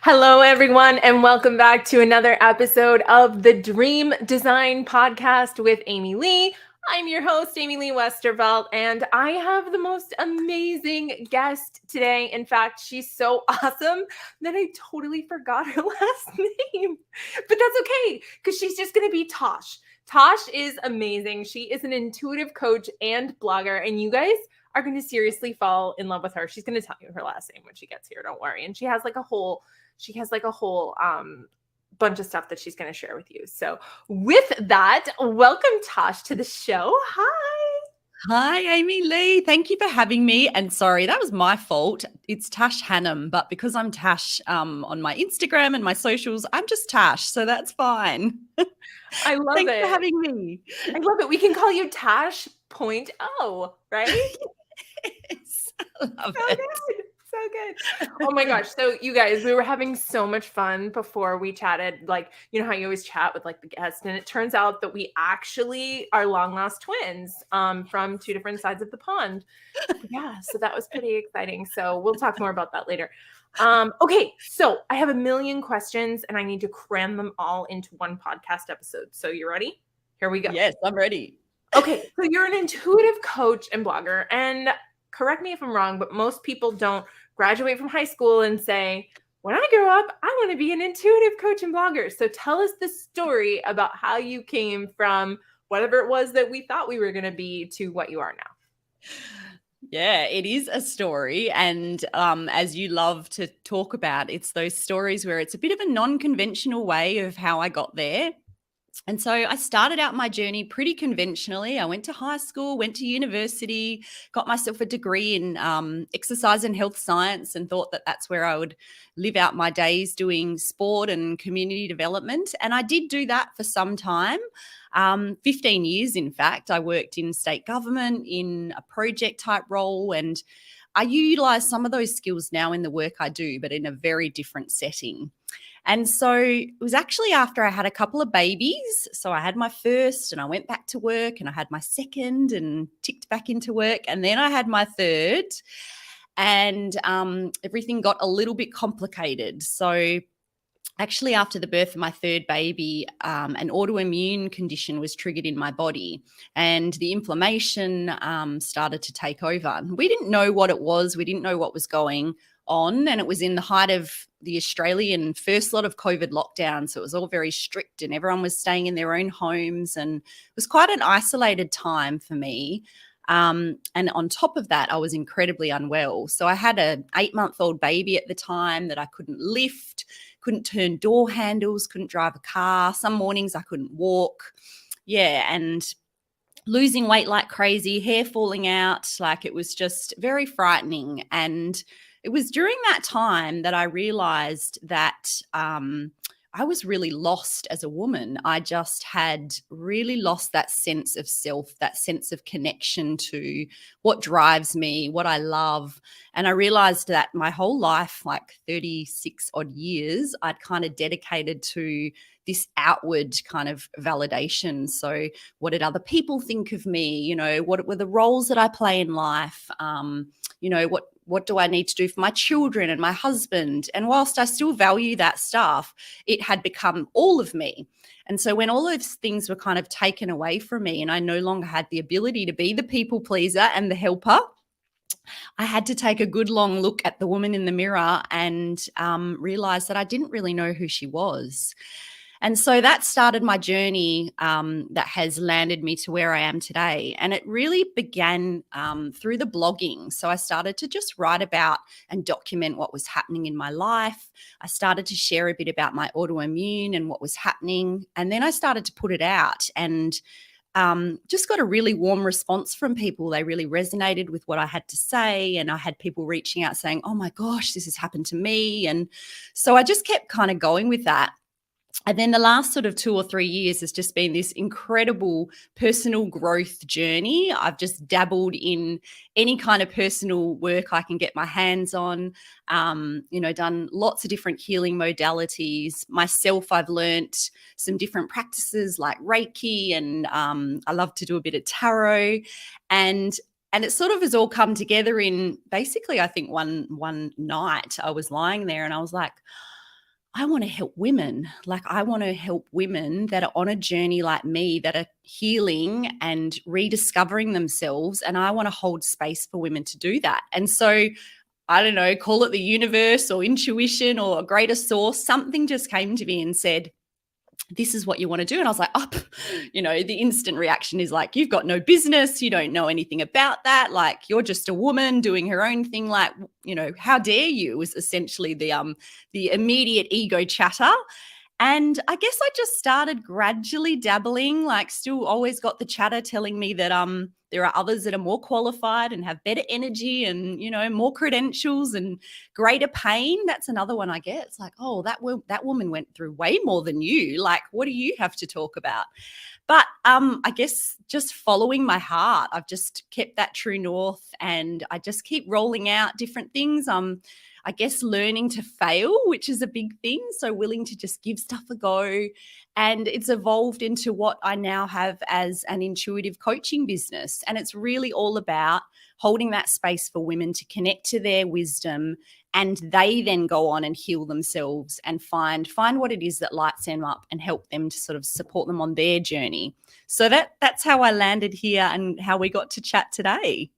Hello, everyone, and welcome back to another episode of the Dream Design Podcast with Amy Lee. I'm your host, Amy Lee Westervelt, and I have the most amazing guest today. In fact, she's so awesome that I totally forgot her last name. But that's okay, because she's just going to be Tosh. Tosh is amazing. She is an intuitive coach and blogger, and you guys are going to seriously fall in love with her. She's going to tell you her last name when she gets here. Don't worry. And she has like a whole bunch of stuff that she's going to share with you. So with that, welcome Tosh to the show. Hi. Hi, Amy Lee. Thank you for having me. And sorry, that was my fault. It's Tash Hanham, but because I'm Tash on my Instagram and my socials, I'm just Tash. So that's fine. I love Thanks it. for having me. I love it. We can call you Tash.0, right? Yes, I love So it. good. So good. Oh my gosh. So you guys, we were having so much fun before we chatted. Like, you know how you always chat with like the guest, and it turns out that we actually are long lost twins from two different sides of the pond. Yeah, so that was pretty exciting. So we'll talk more about that later. Okay, so I have a million questions and I need to cram them all into one podcast episode. So you ready? Here we go. Yes, I'm ready. Okay, so you're an intuitive coach and blogger, and correct me if I'm wrong, but most people don't graduate from high school and say, when I grow up, I want to be an intuitive coach and blogger. So tell us the story about how you came from whatever it was that we thought we were going to be to what you are now. Yeah, it is a story. And as you love to talk about, it's those stories where it's a bit of a non-conventional way of how I got there. And so I started out my journey pretty conventionally. I went to high school, went to university, got myself a degree in exercise and health science, and thought that that's where I would live out my days doing sport and community development. And I did do that for some time, 15 years, in fact. I worked in state government in a project type role, and I utilize some of those skills now in the work I do, but in a very different setting. And so it was actually after I had a couple of babies. So I had my first and I went back to work, and I had my second and ticked back into work. And then I had my third, and everything got a little bit complicated. So actually, after the birth of my third baby, an autoimmune condition was triggered in my body, and the inflammation started to take over. We didn't know what it was. We didn't know what was going on, and it was in the height of the Australian first lot of COVID lockdown. So it was all very strict, and everyone was staying in their own homes, and it was quite an isolated time for me. And on top of that, I was incredibly unwell. So I had an 8-month-old baby at the time that I couldn't lift, couldn't turn door handles, couldn't drive a car. Some mornings I couldn't walk. Yeah, and losing weight like crazy, hair falling out. Like, it was just very frightening. And it was during that time that I realized that I was really lost as a woman. I just had really lost that sense of self, that sense of connection to what drives me, what I love. And I realized that my whole life, like 36 odd years, I'd kind of dedicated to this outward kind of validation. So what did other people think of me? You know, what were the roles that I play in life? You know, what do I need to do for my children and my husband? And whilst I still value that stuff, it had become all of me. And so when all those things were kind of taken away from me, and I no longer had the ability to be the people pleaser and the helper, I had to take a good long look at the woman in the mirror and realize that I didn't really know who she was. And so that started my journey that has landed me to where I am today. And it really began through the blogging. So I started to just write about and document what was happening in my life. I started to share a bit about my autoimmune and what was happening. And then I started to put it out, and just got a really warm response from people. They really resonated with what I had to say. And I had people reaching out saying, oh my gosh, this has happened to me. And so I just kept kind of going with that. And then the last sort of 2 or 3 years has just been this incredible personal growth journey. I've just dabbled in any kind of personal work I can get my hands on, done lots of different healing modalities. Myself, I've learnt some different practices like Reiki, and I love to do a bit of tarot. And it sort of has all come together in basically, I think, one night. I was lying there and I was like, I want to help women. Like, I want to help women that are on a journey like me, that are healing and rediscovering themselves. And I want to hold space for women to do that. And so, I don't know, call it the universe or intuition or a greater source, something just came to me and said, this is what you want to do. And I was like, oh, the instant reaction is like, you've got no business. You don't know anything about that. Like, you're just a woman doing her own thing. Like, how dare you, was essentially the immediate ego chatter. And I guess I just started gradually dabbling, like, still always got the chatter telling me that there are others that are more qualified and have better energy and, more credentials and greater pain. That's another one I get. It's like, oh, that woman went through way more than you. Like, what do you have to talk about? But I guess just following my heart, I've just kept that true north, and I just keep rolling out different things. I guess learning to fail, which is a big thing. So willing to just give stuff a go. And it's evolved into what I now have as an intuitive coaching business. And it's really all about holding that space for women to connect to their wisdom, and they then go on and heal themselves and find what it is that lights them up and help them to sort of support them on their journey. So that's how I landed here and how we got to chat today.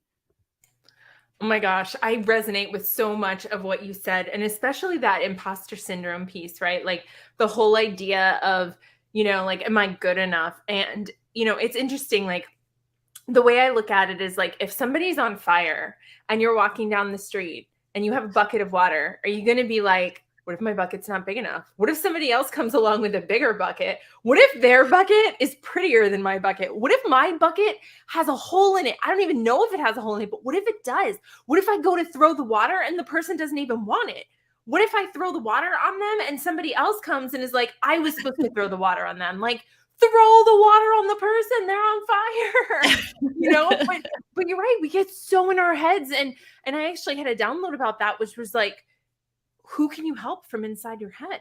Oh my gosh, I resonate with so much of what you said, and especially that imposter syndrome piece, right? Like the whole idea of, like, am I good enough? And, it's interesting, like the way I look at it is like, if somebody's on fire and you're walking down the street and you have a bucket of water, are you going to be like, what if my bucket's not big enough? What if somebody else comes along with a bigger bucket? What if their bucket is prettier than my bucket? What if my bucket has a hole in it? I don't even know if it has a hole in it, but what if it does? What if I go to throw the water and the person doesn't even want it? What if I throw the water on them and somebody else comes and is like, I was supposed to throw the water on them? Like, throw the water on the person, they're on fire. But you're right, we get so in our heads. And I actually had a download about that, which was like, who can you help from inside your head?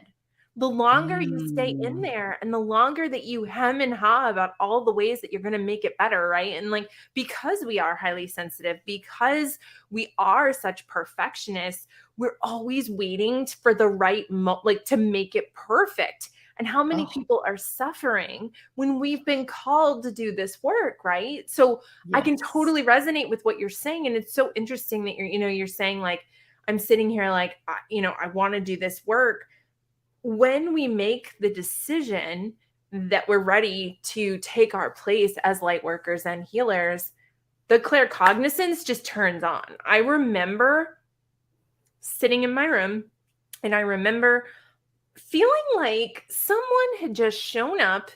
The longer you stay in there and the longer that you hem and haw about all the ways that you're going to make it better, right? And like, because we are highly sensitive, because we are such perfectionists, we're always waiting for the right to make it perfect. And how many people are suffering when we've been called to do this work, right? So yes. I can totally resonate with what you're saying. And it's so interesting that you're saying, like, I'm sitting here like, I want to do this work. When we make the decision that we're ready to take our place as light workers and healers, the claircognizance just turns on. I remember sitting in my room and I remember feeling like someone had just shown up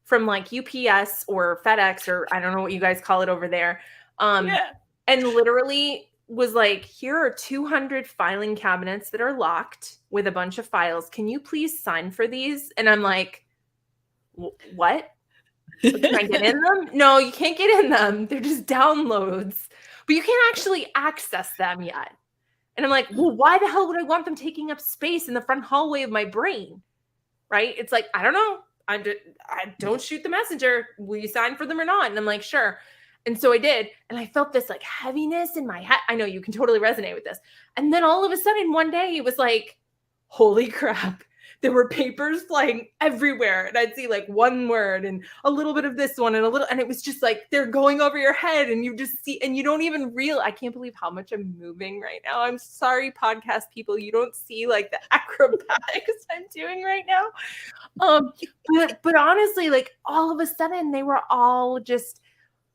from like UPS or FedEx, or I don't know what you guys call it over there. And literally was like, here are 200 filing cabinets that are locked with a bunch of files. Can you please sign for these? And I'm like, what? Can I get in them? No, you can't get in them. They're just downloads, but you can't actually access them yet. And I'm like, well, why the hell would I want them taking up space in the front hallway of my brain? Right? It's like, I don't know. I don't shoot the messenger. Will you sign for them or not? And I'm like, sure. And so I did. And I felt this like heaviness in my head. I know you can totally resonate with this. And then all of a sudden one day it was like, holy crap. There were papers flying everywhere. And I'd see like one word and a little bit of this one and a little, and it was just like, they're going over your head and you just see, and you don't even realize, I can't believe how much I'm moving right now. I'm sorry, podcast people. You don't see like the acrobatics I'm doing right now. But honestly, like all of a sudden they were all just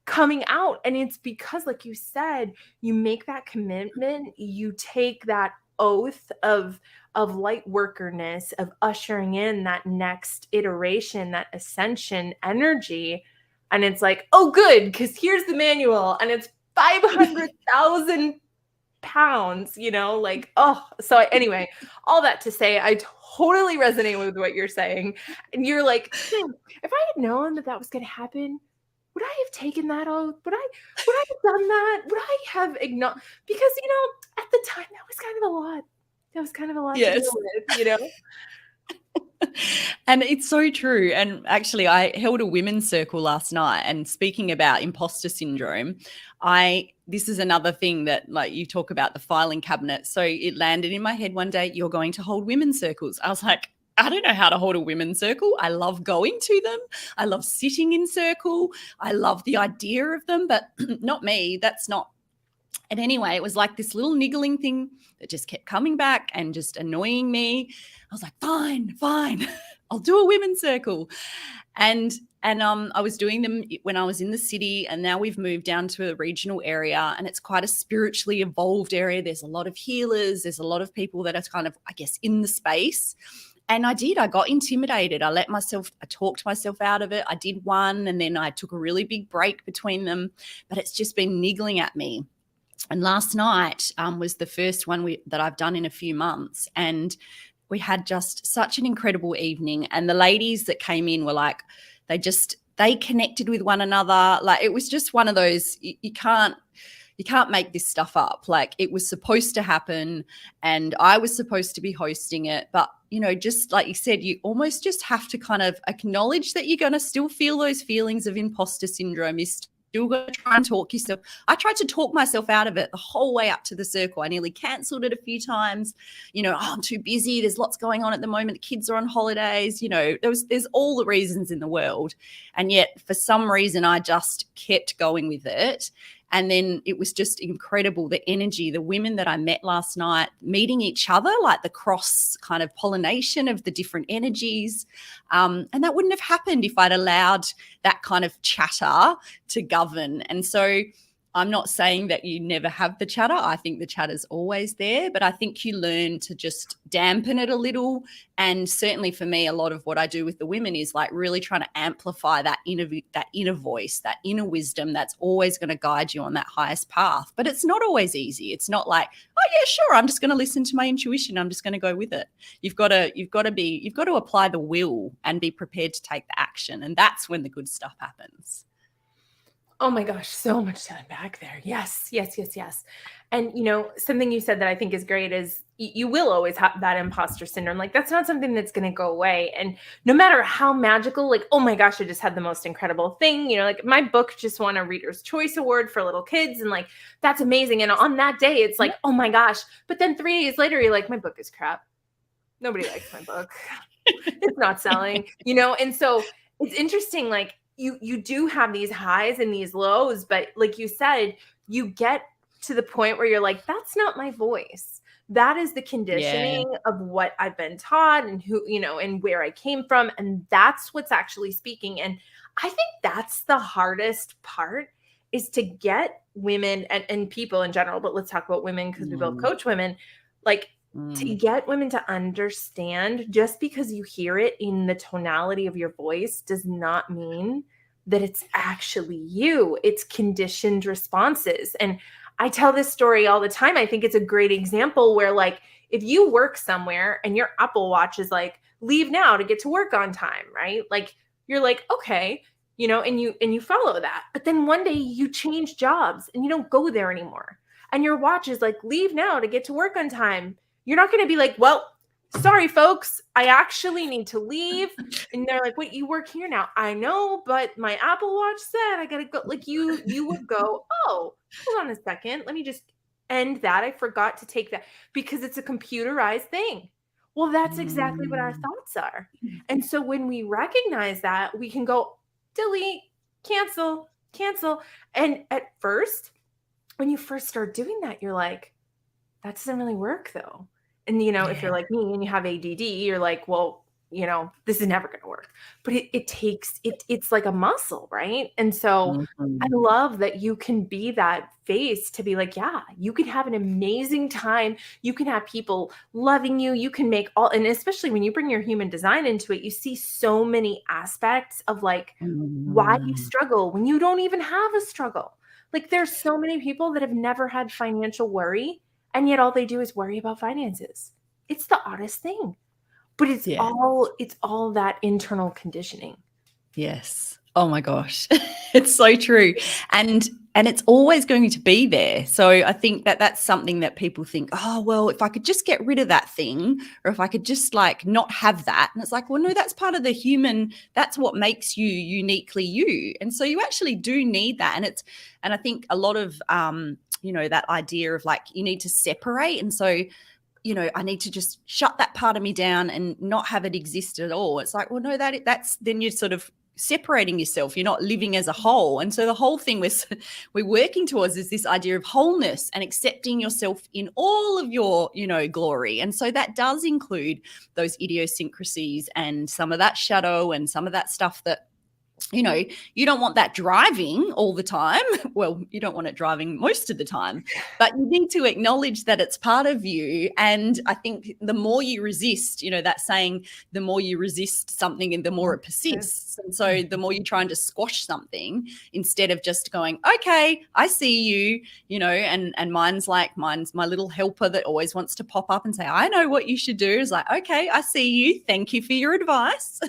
coming out. And it's because, like you said, you make that commitment, you take that oath of light workerness, of ushering in that next iteration, that ascension energy. And it's like, oh, good, because here's the manual and it's 500,000 pounds, like, oh, so anyway, all that to say, I totally resonate with what you're saying. And you're like, if I had known that was going to happen, would I have taken that oath? Would I have done that? Would I have ignored? Because, at the time, that was kind of a lot. That was kind of a lot to deal with, And it's so true. And actually, I held a women's circle last night, and speaking about imposter syndrome, this is another thing that, like, you talk about the filing cabinet. So it landed in my head one day, you're going to hold women's circles. I was like, I don't know how to hold a women's circle. I love going to them. I love sitting in circle. I love the idea of them, but not me. That's not. And anyway, it was like this little niggling thing that just kept coming back and just annoying me. I was like, fine, I'll do a women's circle. And I was doing them when I was in the city, and now we've moved down to a regional area, and it's quite a spiritually evolved area. There's a lot of healers. There's a lot of people that are kind of, I guess, in the space. And I got intimidated. I talked myself out of it. I did one, and then I took a really big break between them, but it's just been niggling at me. And last night was the first one that I've done in a few months, and we had just such an incredible evening. And the ladies that came in were like, they connected with one another. Like, it was just one of those, you can't make this stuff up. Like, it was supposed to happen, and I was supposed to be hosting it. But, just like you said, you almost just have to kind of acknowledge that you're going to still feel those feelings of imposter syndrome. You're still going to try and talk yourself. I tried to talk myself out of it the whole way up to the circle. I nearly cancelled it a few times. I'm too busy. There's lots going on at the moment. The kids are on holidays. There's all the reasons in the world. And yet, for some reason, I just kept going with it. And then it was just incredible, the energy, the women that I met last night, meeting each other, like the cross kind of pollination of the different energies. And that wouldn't have happened if I'd allowed that kind of chatter to govern. And so I'm not saying that you never have the chatter. I think the chatter's always there, but I think you learn to just dampen it a little. And certainly for me, a lot of what I do with the women is like really trying to amplify that inner voice, that inner wisdom that's always going to guide you on that highest path. But it's not always easy. It's not like, oh yeah, sure, I'm just going to listen to my intuition. I'm just going to go with it. You've got to apply the will and be prepared to take the action. And that's when the good stuff happens. Oh my gosh, so much to unpack there. Yes. And, something you said that I think is great is you will always have that imposter syndrome. Like, that's not something that's going to go away. And no matter how magical, like, oh my gosh, I just had the most incredible thing. Like, my book just won a Reader's Choice Award for little kids. And like, that's amazing. And on that day, it's like, oh my gosh. But then 3 days later, you're like, my book is crap. Nobody likes my book. It's not selling, And so it's interesting, like, you do have these highs and these lows, but like you said, you get to the point where you're like, that's not my voice. That is the conditioning of what I've been taught and who, and where I came from. And that's what's actually speaking. And I think that's the hardest part, is to get women and people in general, but let's talk about women because we both coach women, like to get women to understand, just because you hear it in the tonality of your voice does not mean that it's actually you. It's conditioned responses. And I tell this story all the time. I think it's a great example where, like, if you work somewhere and your Apple Watch is like, leave now to get to work on time, right? Like, you're like, okay, and you follow that. But then one day you change jobs and you don't go there anymore. And your watch is like, leave now to get to work on time. You're not going to be like, well, sorry, folks, I actually need to leave. And they're like, wait, you work here now? I know, but my Apple Watch said I got to go. Like, you would go, oh, hold on a second. Let me just end that. I forgot to take that, because it's a computerized thing. Well, that's exactly what our thoughts are. And so when we recognize that, we can go delete, cancel. And at first, when you first start doing that, you're like, that doesn't really work though. And, if you're like me and you have ADD, you're like, well, this is never going to work. But it's like a muscle, right? And so I love that you can be that face to be like, yeah, you can have an amazing time. You can have people loving you. You can make and especially when you bring your human design into it, you see so many aspects of like why you struggle when you don't even have a struggle. Like, there's so many people that have never had financial worry, and yet all they do is worry about finances. It's the oddest thing, but it's all that internal conditioning. Yes. Oh my gosh. It's so true. And it's always going to be there. So I think that that's something that people think, oh, well, if I could just get rid of that thing, or if I could just like not have that. And it's like, well, no, that's part of the human. That's what makes you uniquely you. And so you actually do need that. And I think a lot of, that idea of like, you need to separate. And so I need to just shut that part of me down and not have it exist at all. It's like, well, no, that's then you're sort of separating yourself. You're not living as a whole. And so the whole thing we're working towards is this idea of wholeness and accepting yourself in all of your, glory. And so that does include those idiosyncrasies and some of that shadow and some of that stuff that, you don't want that driving all the time. Well, you don't want it driving most of the time, but you need to acknowledge that it's part of you. And I think the more you resist, that saying, the more you resist something and the more it persists. And so the more you're trying to squash something instead of just going, okay, I see you, and mine's my little helper that always wants to pop up and say, I know what you should do. Is like, okay, I see you. Thank you for your advice.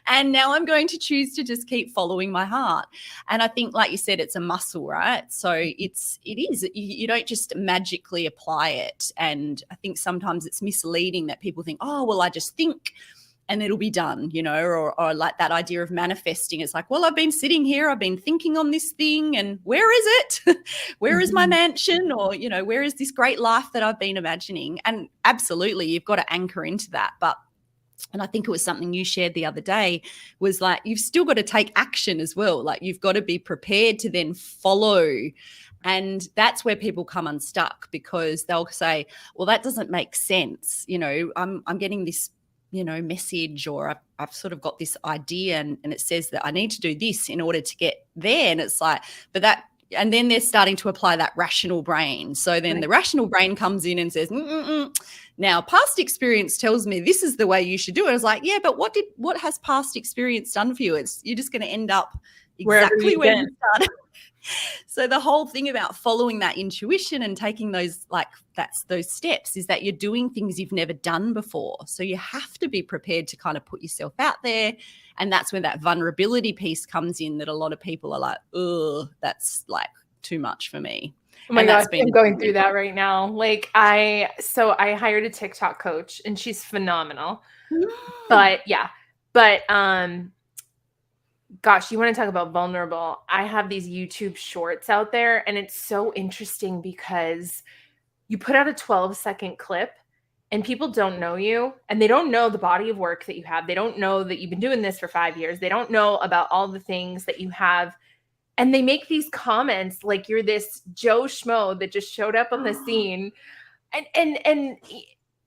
And now I'm going to choose to just keep following my heart. And I think, like you said, it's a muscle, right? So it is, you don't just magically apply it. And I think sometimes it's misleading that people think, oh, well, I just think and it'll be done, or like that idea of manifesting. It's like, well, I've been sitting here, I've been thinking on this thing, and where is it? Where is my mansion? Or, where is this great life that I've been imagining? And absolutely, you've got to anchor into that. And I think it was something you shared the other day, was like, you've still got to take action as well. Like, you've got to be prepared to then follow. And that's where people come unstuck, because they'll say, well, that doesn't make sense. I'm getting this, message, or I've sort of got this idea and it says that I need to do this in order to get there. And it's like, and then they're starting to apply that rational brain. So then the rational brain comes in and says, now past experience tells me this is the way you should do it. It's like, yeah, but what has past experience done for you? You're just going to end up exactly where you started. So the whole thing about following that intuition and taking those steps is that you're doing things you've never done before. So you have to be prepared to kind of put yourself out there. And that's when that vulnerability piece comes in, that a lot of people are like, oh, that's like too much for me. Oh my gosh, I'm going through that right now. Like I hired a TikTok coach and she's phenomenal. But gosh, you want to talk about vulnerable. I have these YouTube shorts out there, and it's so interesting because you put out a 12-second clip and people don't know you, and they don't know the body of work that you have. They don't know that you've been doing this for 5 years. They don't know about all the things that you have. And they make these comments like you're this Joe Schmo that just showed up on the scene. And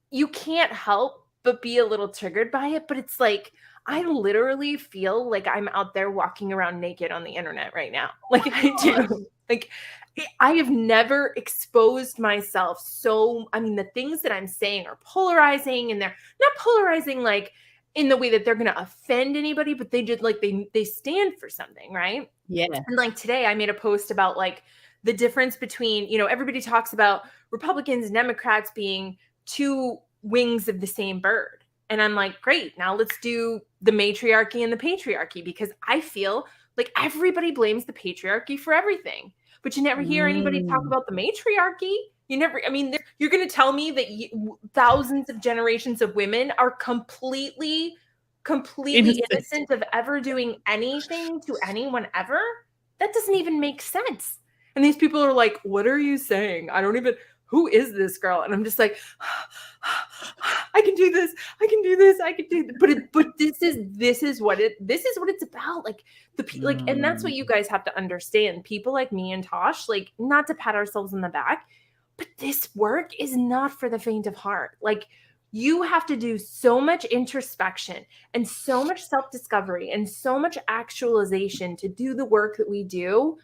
you can't help but be a little triggered by it. But it's like, I literally feel like I'm out there walking around naked on the internet right now. Like I do. Like I have never exposed myself. The things that I'm saying are polarizing, and they're not polarizing like in the way that they're going to offend anybody, but they just like, they stand for something. Right. Yeah. And like today I made a post about like the difference between, everybody talks about Republicans and Democrats being two wings of the same bird. And I'm like, great, now let's do the matriarchy and the patriarchy, because I feel like everybody blames the patriarchy for everything, but you never hear anybody talk about the matriarchy. You're going to tell me that thousands of generations of women are completely innocent of ever doing anything to anyone ever? That doesn't even make sense. And these people are like, what are you saying? Who is this girl? And I'm just like, I can do this. I can do this. I can do this. But this is what it's about. Like and that's what you guys have to understand. People like me and Tosh, like, not to pat ourselves on the back, but this work is not for the faint of heart. Like, you have to do so much introspection and so much self-discovery and so much actualization to do the work that we do.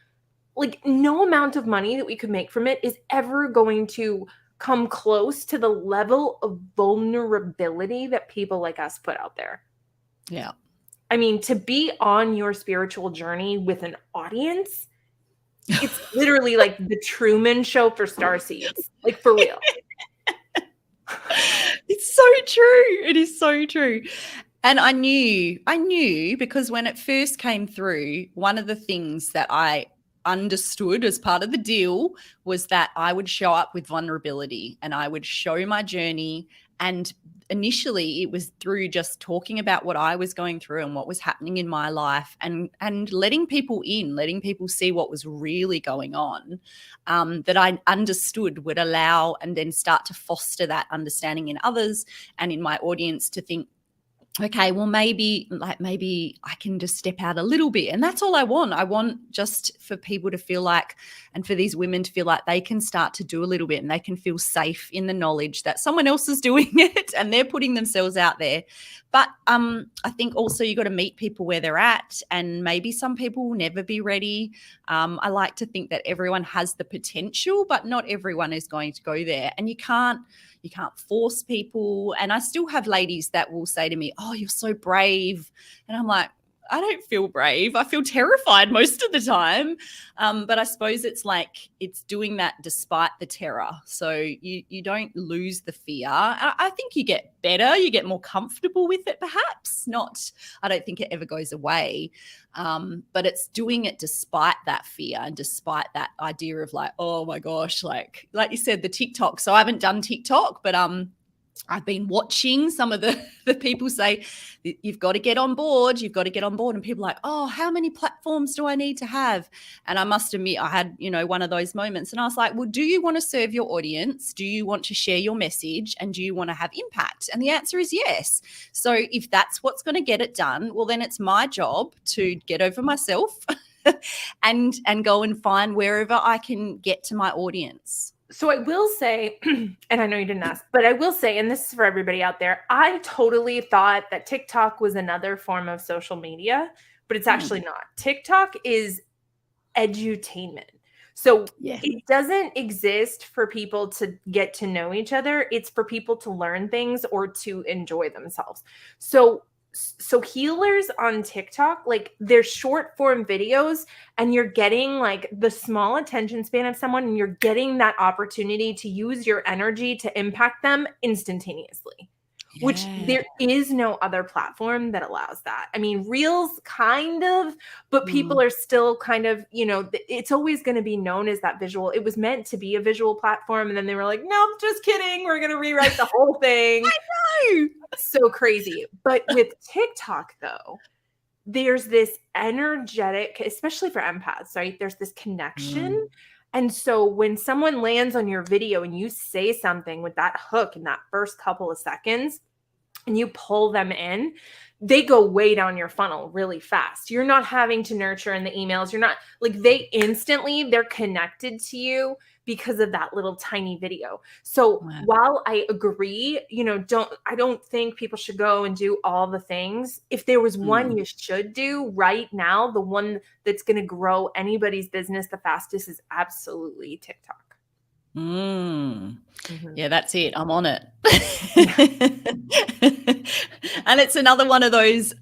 Like, no amount of money that we could make from it is ever going to come close to the level of vulnerability that people like us put out there. Yeah. To be on your spiritual journey with an audience, it's literally like the Truman Show for starseeds. Like, for real. It's so true. It is so true. And I knew because when it first came through, one of the things that I understood as part of the deal was that I would show up with vulnerability and I would show my journey And initially it was through just talking about what I was going through and what was happening in my life, and letting people in, letting people see what was really going on, that I understood would allow and then start to foster that understanding in others and in my audience to think, okay, well, maybe I can just step out a little bit. And that's all I want. I want just for people to feel like, and for these women to feel like they can start to do a little bit, and they can feel safe in the knowledge that someone else is doing it and they're putting themselves out there. But I think also you got to meet people where they're at, and maybe some people will never be ready. I like to think that everyone has the potential, but not everyone is going to go there. And you can't force people. And I still have ladies that will say to me, "Oh, you're so brave." And I'm like, I don't feel brave. I feel terrified most of the time. But I suppose it's like it's doing that despite the terror. So you don't lose the fear. I think you get better. You get more comfortable with it, perhaps. I don't think it ever goes away. But it's doing it despite that fear and despite that idea of like, oh my gosh, like you said, the TikTok. So I haven't done TikTok, but I've been watching some of the people say, you've got to get on board. You've got to get on board. And people are like, oh, how many platforms do I need to have? And I must admit, I had, one of those moments. And I was like, well, do you want to serve your audience? Do you want to share your message? And do you want to have impact? And the answer is yes. So if that's what's going to get it done, well, then it's my job to get over myself and go and find wherever I can get to my audience. So I will say, and I know you didn't ask, but I will say, and this is for everybody out there, I totally thought that TikTok was another form of social media, but it's actually not. TikTok is edutainment. So it doesn't exist for people to get to know each other. It's for people to learn things or to enjoy themselves. So healers on TikTok, like they're short form videos, and you're getting like the small attention span of someone, and you're getting that opportunity to use your energy to impact them instantaneously, which there is no other platform that allows that. I mean, Reels kind of, but people are still kind of, it's always going to be known as that visual. It was meant to be a visual platform. And then they were like, nope, just kidding. We're going to rewrite the whole thing. I know. So crazy. But with TikTok, though, there's this energetic, especially for empaths, right? There's this connection. And so when someone lands on your video and you say something with that hook in that first couple of seconds and you pull them in, they go way down your funnel really fast. You're not having to nurture in the emails. You're not like they're connected to you because of that little tiny video. So while I agree, I don't think people should go and do all the things. If there was one you should do right now, the one that's going to grow anybody's business the fastest is absolutely TikTok. Yeah, that's it. I'm on it. And it's another one of those,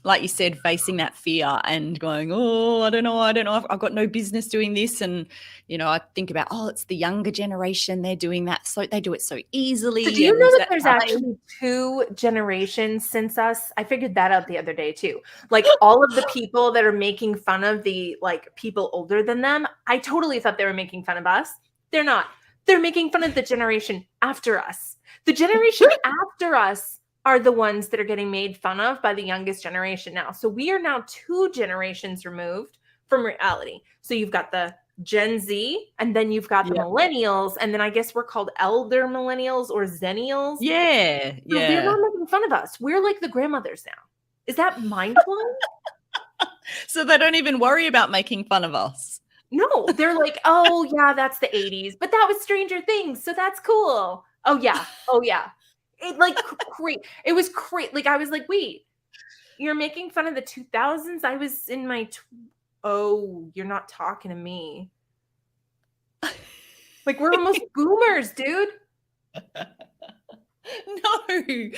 like you said, facing that fear and going, oh, I don't know. I've got no business doing this. And, I think about, it's the younger generation. They're doing that. So they do it so easily. So do you know that there's actually 2 generations since us? I figured that out the other day too. Like all of the people that are making fun of the like people older than them, I totally thought they were making fun of us. They're not. They're making fun of the generation after us. The generation after us are the ones that are getting made fun of by the youngest generation now. So we are now 2 generations removed from reality. So you've got the Gen Z, and then you've got the millennials, and then I guess we're called elder millennials or zennials. Yeah. So they're not making fun of us. We're like the grandmothers now. Is that mind-blowing? So they don't even worry about making fun of us. No, they're like, oh yeah, that's the 80s, but that was Stranger Things, so that's cool. Oh yeah. It like great. It was great. Like I was like, wait, you're making fun of the 2000s? I was in my you're not talking to me. Like we're almost boomers, dude. No, I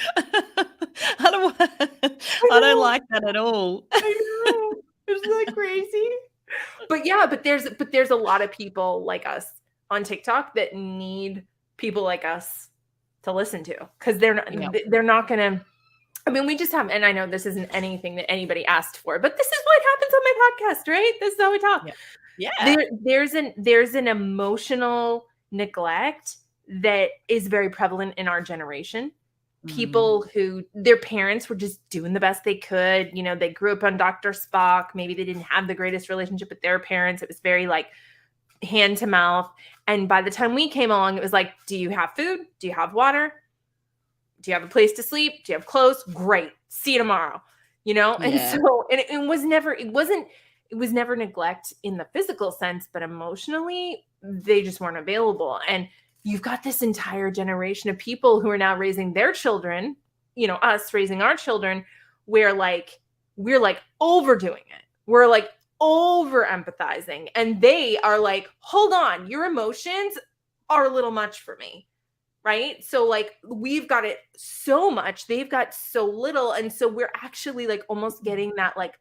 don't like that at all. I know. Isn't that crazy? But there's a lot of people like us on TikTok that need people like us to listen to, because they're not gonna. I mean, we just have, and I know this isn't anything that anybody asked for, but this is what happens on my podcast, right? This is how we talk. Yeah. There's an emotional neglect that is very prevalent in our generation. Mm. People who their parents were just doing the best they could. You know, they grew up on Dr. Spock. Maybe they didn't have the greatest relationship with their parents. It was very like hand to mouth. And by the time we came along, it was like, do you have food? Do you have water? Do you have a place to sleep? Do you have clothes? Great. See you tomorrow. You know? And Yeah. so, and it was never neglect in the physical sense, but emotionally, they just weren't available. And you've got this entire generation of people who are now raising their children, you know, us raising our children, where like, we're like overdoing it. We're like over empathizing. And they are like, hold on, your emotions are a little much for me. Right. So like we've got it so much, they've got so little. And so we're actually like almost getting that like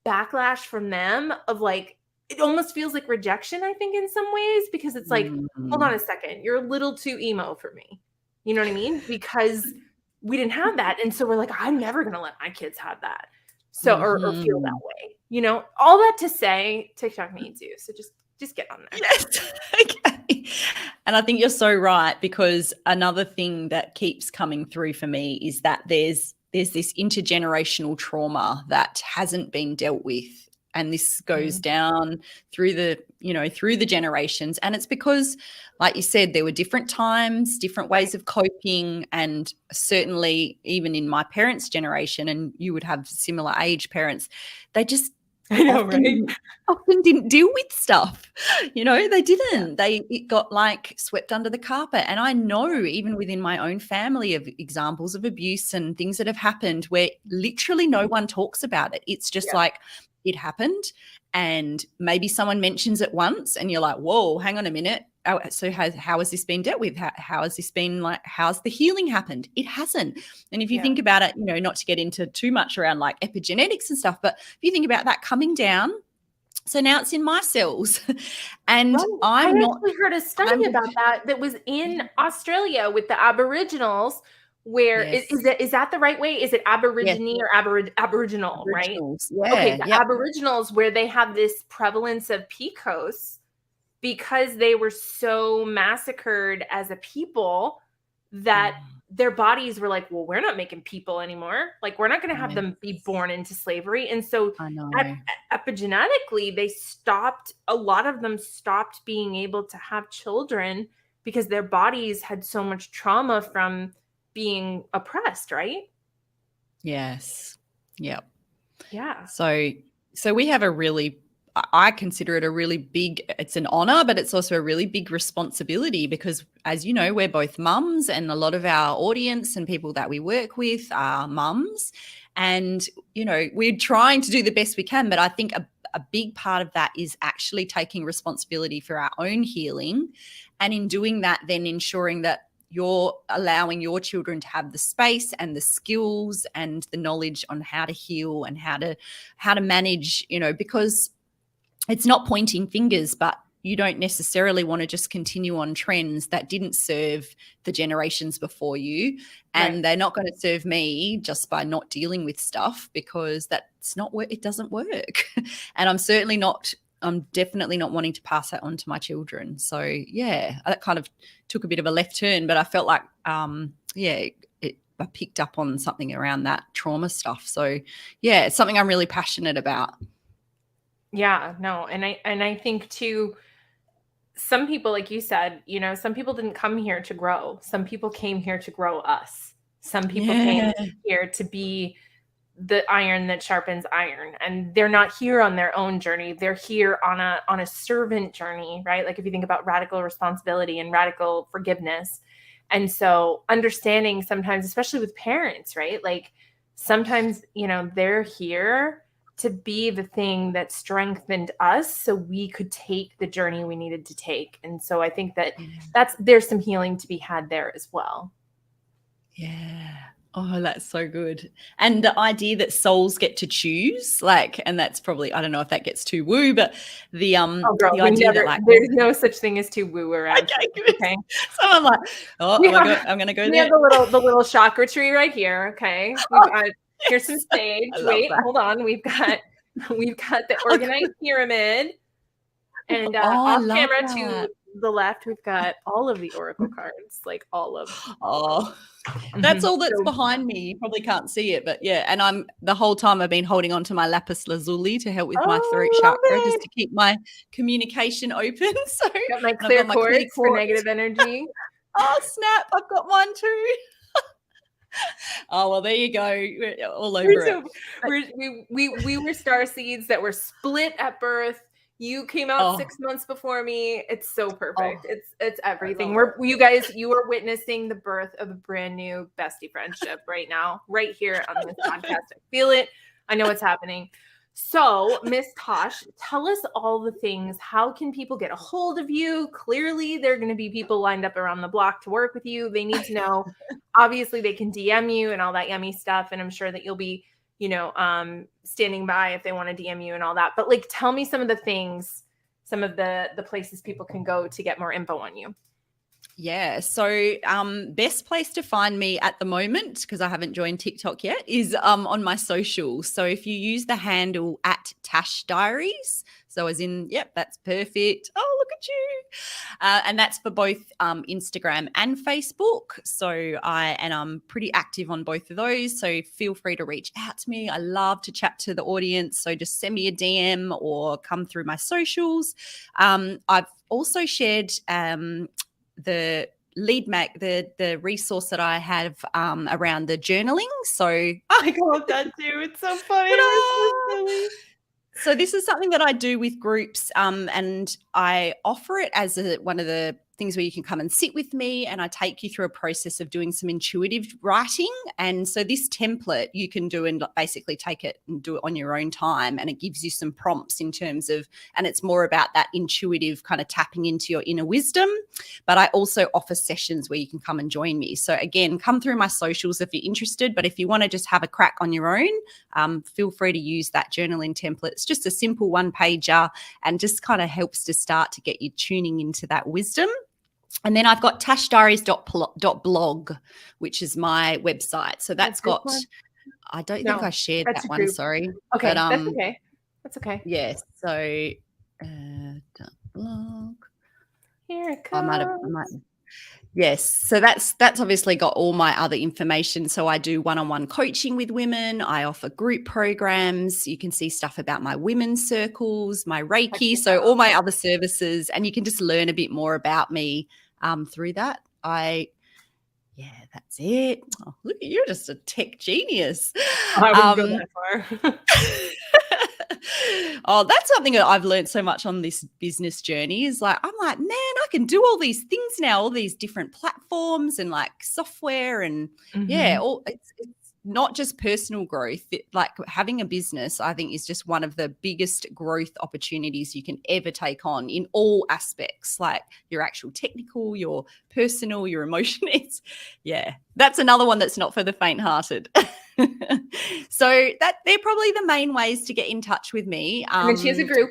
backlash from them of like, it almost feels like rejection, I think, in some ways, because it's like, hold on a second, you're a little too emo for me. You know what I mean? Because we didn't have that. And so we're like, I'm never going to let my kids have that. So, or feel that way, you know, all that to say TikTok needs you. So just get on there. Yes. Okay. And I think you're so right, because another thing that keeps coming through for me is that there's this intergenerational trauma that hasn't been dealt with. And this goes down through the generations. And it's because, like you said, there were different times, different ways of coping. And certainly even in my parents' generation, and you would have similar age parents, they just I know, often didn't deal with stuff. You know, they didn't. It got like swept under the carpet. And I know even within my own family of examples of abuse and things that have happened where literally no one talks about it. It's just like it happened, and maybe someone mentions it once and you're like, whoa, hang on a minute. So how has this been dealt with? How has this been like, how's the healing happened? It hasn't. And if you think about it, you know, not to get into too much around like epigenetics and stuff, but if you think about that coming down, so now it's in my cells. And I actually heard a study about that was in Australia with the Aboriginals, where is that the right way? Is it Aborigine or Aboriginal, right? Yeah. Okay, the Aboriginals, where they have this prevalence of PCOS because they were so massacred as a people that their bodies were like, well, we're not making people anymore. Like, we're not going to have them be born into slavery. And so epigenetically, a lot of them stopped being able to have children because their bodies had so much trauma from being oppressed, right? Yes. Yep. Yeah. So we have I consider it a really big, it's an honor, but it's also a really big responsibility because, as you know, we're both mums, and a lot of our audience and people that we work with are mums. And, you know, we're trying to do the best we can, but I think a big part of that is actually taking responsibility for our own healing. And in doing that, then ensuring that you're allowing your children to have the space and the skills and the knowledge on how to heal and how to manage, you know, because it's not pointing fingers, but you don't necessarily want to just continue on trends that didn't serve the generations before you. And they're not going to serve me just by not dealing with stuff, because it doesn't work. And I'm definitely not wanting to pass that on to my children. So yeah, that kind of took a bit of a left turn, but I felt like, I picked up on something around that trauma stuff. So yeah, it's something I'm really passionate about. Yeah, no. And I think too, some people, like you said, you know, some people didn't come here to grow. Some people came here to grow us. Some people came here to be the iron that sharpens iron, and they're not here on their own journey. They're here on a servant journey, right? Like if you think about radical responsibility and radical forgiveness. And so understanding sometimes, especially with parents, right? Like sometimes, you know, they're here to be the thing that strengthened us so we could take the journey we needed to take. And so I think that there's some healing to be had there as well. Yeah. Oh, that's so good. And the idea that souls get to choose, like, and that's probably, I don't know if that gets too woo, but the idea that like there's no such thing as too woo around. Okay. So I'm like, I'm gonna go there. We have the little chakra tree right here. Okay. Here's some sage. Wait, hold on. We've got the organized pyramid, and off camera the left, we've got all of the oracle cards, like all of. Oh, that's all that's So- behind me. You probably can't see it, but yeah. And I'm the whole time I've been holding on to my lapis lazuli to help with my throat love chakra, just it. to keep my communication open. So Got my and I've clear got my clear quartz for quartz. negative energy. Oh, snap. I've got mine too. Oh, well, there you go. We're all over it. We were star seeds that were split at birth. You came out 6 months before me. It's so perfect. It's everything. You guys, you are witnessing the birth of a brand new bestie friendship right now, right here on this podcast. I feel it. I know what's happening. So, Miss Tosh, tell us all the things. How can people get a hold of you? Clearly, there are going to be people lined up around the block to work with you. They need to know. Obviously, they can DM you and all that yummy stuff. And I'm sure that you'll be, standing by if they want to DM you and all that. But like, tell me some of the things, some of the places people can go to get more info on you. Yeah. So best place to find me at the moment, because I haven't joined TikTok yet, is on my socials. So if you use the handle at Tash Diaries, so as in, yep, that's perfect. Oh, look at you. And that's for both Instagram and Facebook. So I'm pretty active on both of those. So feel free to reach out to me. I love to chat to the audience. So just send me a DM or come through my socials. I've also shared the the resource that I have around the journaling. So I love that too. It's so funny. We're so silly. So this is something that I do with groups, and I offer it as one of the things where you can come and sit with me, and I take you through a process of doing some intuitive writing. And so this template you can do and basically take it and do it on your own time, and it gives you some prompts in terms of, and it's more about that intuitive kind of tapping into your inner wisdom. But I also offer sessions where you can come and join me. So again, come through my socials if you're interested, but if you want to just have a crack on your own, feel free to use that journaling template. It's just a simple one-pager and just kind of helps to start to get you tuning into that wisdom. And then I've got tashdiaries.blog, which is my website. So that's got, I don't think I shared that one, sorry. Okay, but, that's okay. That's okay. Yes. So blog. Here it comes. Yes. So that's obviously got all my other information. So I do one-on-one coaching with women. I offer group programs. You can see stuff about my women's circles, my Reiki, so all my other services, and you can just learn a bit more about me through that. That's it. Oh, look, you're just a tech genius. I wouldn't go that far. Oh, that's something that I've learned so much on this business journey is like, I'm like, man, I can do all these things now, all these different platforms and like software and it's not just personal growth. Like having a business, I think, is just one of the biggest growth opportunities you can ever take on in all aspects, like your actual technical, your personal, your emotion. That's another one that's not for the faint-hearted. So that they're probably the main ways to get in touch with me. And then she has a group.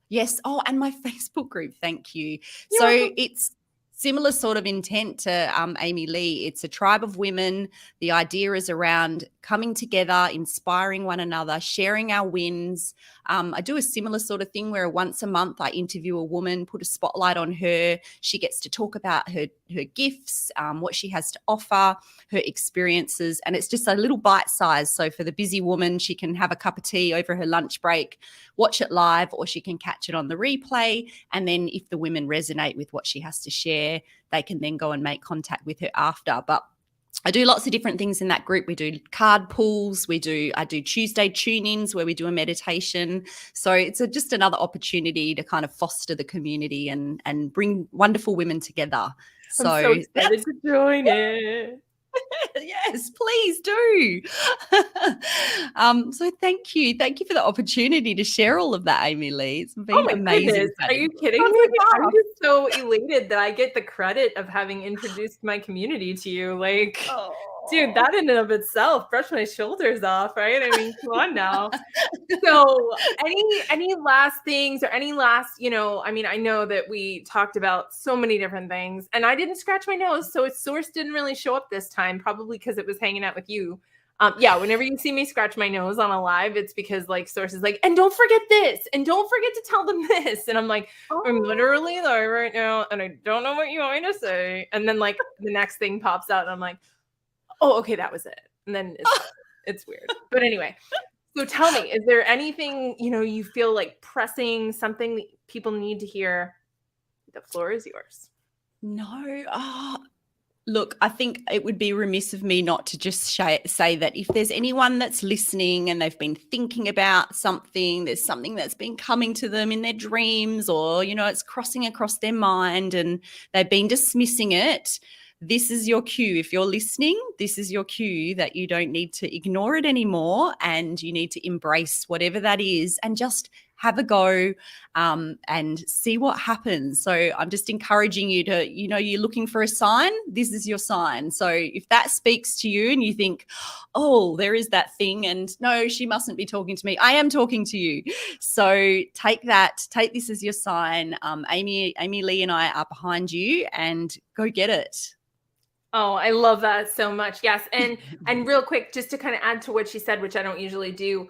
Yes. Oh, and my Facebook group. Thank you. So it's similar sort of intent to Amy Lee. It's a tribe of women. The idea is around coming together, inspiring one another, sharing our wins. I do a similar sort of thing where once a month I interview a woman, put a spotlight on her. She gets to talk about her gifts, what she has to offer, her experiences, and it's just a little bite size. So for the busy woman, she can have a cup of tea over her lunch break, watch it live, or she can catch it on the replay. And then if the women resonate with what she has to share, they can then go and make contact with her after. But I do lots of different things in that group. We do card pulls. I do Tuesday tune-ins where we do a meditation. So it's just another opportunity to kind of foster the community and bring wonderful women together. So I'm so excited to join it. Yes, please do. So thank you for the opportunity to share all of that, Amy Lee. It's been amazing. Goodness. Are you kidding me? I'm just so elated that I get the credit of having introduced my community to you. Like, dude, that in and of itself brushed my shoulders off, right? I mean, come on now. So any last things or any last, I mean, I know that we talked about so many different things and I didn't scratch my nose. So its source didn't really show up this time, probably because it was hanging out with you. Yeah, whenever you see me scratch my nose on a live, it's because like Source is like, and don't forget this, and don't forget to tell them this. And I'm like, I'm literally live right now, and I don't know what you want me to say. And then like the next thing pops out, and I'm like, oh, okay, that was it. And then it's weird. But anyway, so tell me, is there anything, you feel like pressing, something that people need to hear? The floor is yours. No. Look, I think it would be remiss of me not to just say that if there's anyone that's listening and they've been thinking about something, there's something that's been coming to them in their dreams, or, it's crossing across their mind and they've been dismissing it, this is your cue. If you're listening, this is your cue that you don't need to ignore it anymore, and you need to embrace whatever that is and just have a go and see what happens. So I'm just encouraging you to, you're looking for a sign, this is your sign. So if that speaks to you and you think, oh, there is that thing, and no, she mustn't be talking to me, I am talking to you. So take this as your sign. Amy Lee and I are behind you, and go get it. Oh, I love that so much. Yes. And real quick, just to kind of add to what she said, which I don't usually do,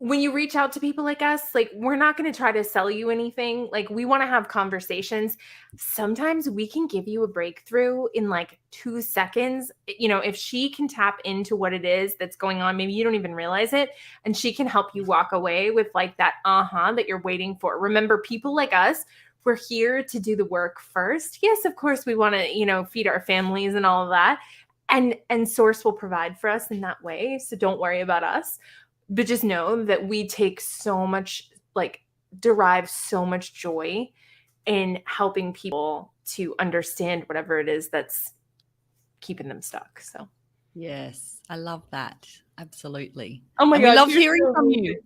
when you reach out to people like us, like, we're not going to try to sell you anything. Like, we want to have conversations. Sometimes we can give you a breakthrough in like 2 seconds. If she can tap into what it is that's going on, maybe you don't even realize it, and she can help you walk away with like that that you're waiting for. Remember, people like us, we're here to do the work first. Yes, of course, we want to, feed our families and all of that. And Source will provide for us in that way. So don't worry about us. But just know that we take so much, derive so much joy in helping people to understand whatever it is that's keeping them stuck. So, yes, I love that. Absolutely. Oh my God, we love hearing from you.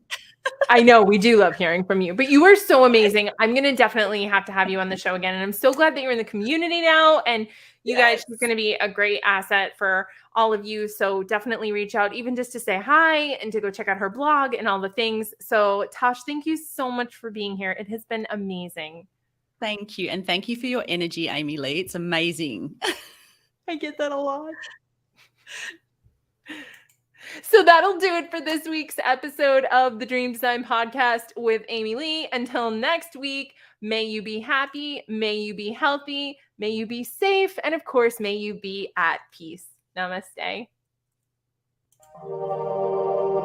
I know we do love hearing from you, but you are so amazing. I'm going to definitely have to have you on the show again. And I'm so glad that you're in the community now. And you guys are going to be a great asset for all of you. So definitely reach out, even just to say hi and to go check out her blog and all the things. So Tosh, thank you so much for being here. It has been amazing. Thank you. And thank you for your energy, Amy Lee. It's amazing. I get that a lot. So that'll do it for this week's episode of the Dream Design Podcast with Amy Lee. Until next week, may you be happy, may you be healthy, may you be safe, and of course, may you be at peace. Namaste.